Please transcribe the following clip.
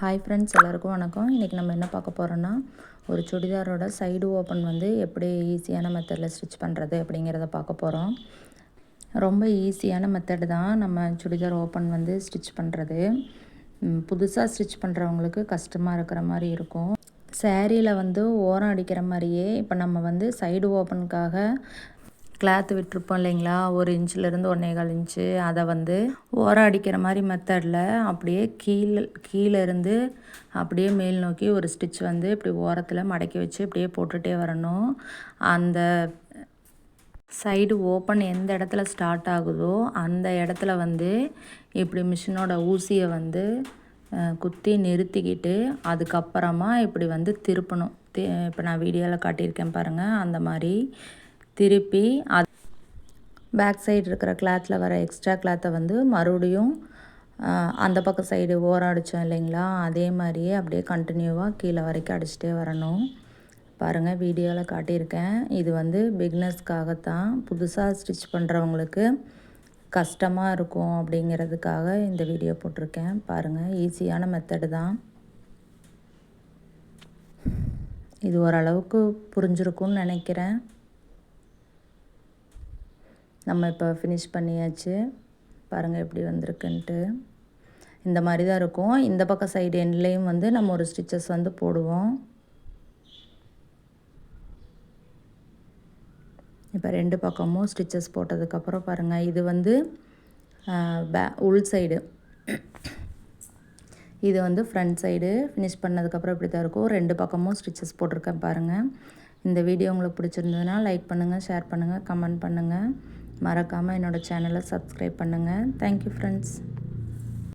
Hi friends, எல்லாருக்கும் வணக்கம். இன்றைக்கி நம்ம என்ன பார்க்க போகிறோன்னா, ஒரு சுடிதாரோட சைடு ஓப்பன் வந்து எப்படி ஈஸியான மெத்தடில் ஸ்டிச் பண்ணுறது அப்படிங்கிறத பார்க்க போகிறோம். ரொம்ப ஈஸியான மெத்தடு தான் நம்ம சுடிதார் ஓப்பன் வந்து ஸ்டிச் பண்ணுறது. புதுசாக ஸ்டிச் பண்ணுறவங்களுக்கு கஷ்டமாக இருக்கிற மாதிரி இருக்கும். சேரீயில் வந்து ஓரம் அடிக்கிற மாதிரியே இப்போ நம்ம வந்து சைடு ஓப்பனுக்காக கிளாத் விட்டுருப்போம் இல்லைங்களா, 1 இன்ச்சிலேருந்து 1.25 இன்ச்சு, அதை வந்து ஓரம் அடிக்கிற மாதிரி மெத்தடில் அப்படியே கீழே இருந்து அப்படியே மேல் நோக்கி ஒரு ஸ்டிச் வந்து இப்படி ஓரத்தில் மடக்கி வச்சு இப்படியே போட்டுகிட்டே வரணும். அந்த சைடு ஓப்பன் எந்த இடத்துல ஸ்டார்ட் ஆகுதோ அந்த இடத்துல வந்து இப்படி மிஷினோட ஊசியை வந்து குத்தி நிறுத்திக்கிட்டு அதுக்கப்புறமா இப்படி வந்து திருப்பணும். இப்போ நான் வீடியோவில் காட்டியிருக்கேன் பாருங்கள், அந்த மாதிரி திருப்பி பேக் சைடு இருக்கிற கிளாத்தில் வர எக்ஸ்ட்ரா கிளாத்தை வந்து மறுபடியும் அந்த பக்கம் சைடு ஓரம் அடித்தோம் இல்லைங்களா, அதே மாதிரியே அப்படியே கண்டினியூவாக கீழே வரைக்கும் அடிச்சுட்டே வரணும். பாருங்கள், வீடியோவில் காட்டியிருக்கேன். இது வந்து பிகினர்ஸ்க்காகத்தான், புதுசாக ஸ்டிச் பண்ணுறவங்களுக்கு கஷ்டமாக இருக்கும் அப்படிங்கிறதுக்காக இந்த வீடியோ போட்டிருக்கேன். பாருங்கள், ஈஸியான மெத்தடு தான். இது ஓரளவுக்கு புரிஞ்சிருக்கும்னு நினைக்கிறேன். நம்ம இப்போ ஃபினிஷ் பண்ணியாச்சு. பாருங்கள் எப்படி வந்திருக்குன்ட்டு. இந்த மாதிரி தான் இருக்கும். இந்த பக்கம் சைடு எண்ட்லேயும் வந்து நம்ம ஒரு ஸ்டிச்சஸ் வந்து போடுவோம். இப்போ 2 பக்கமும் ஸ்டிச்சஸ் போட்டதுக்கப்புறம் பாருங்கள், இது வந்து உள் சைடு, இது வந்து ஃப்ரண்ட் சைடு. ஃபினிஷ் பண்ணதுக்கப்புறம் இப்படி தான் இருக்கும். 2 பக்கமும் ஸ்டிச்சஸ் போட்டிருக்கேன் பாருங்கள். இந்த வீடியோ உங்களுக்கு பிடிச்சிருந்ததுன்னா லைக் பண்ணுங்கள், ஷேர் பண்ணுங்கள், கமெண்ட் பண்ணுங்கள். மறக்காமல் என்னோடய சேனலை சப்ஸ்கிரைப் பண்ணுங்கள். Thank you friends.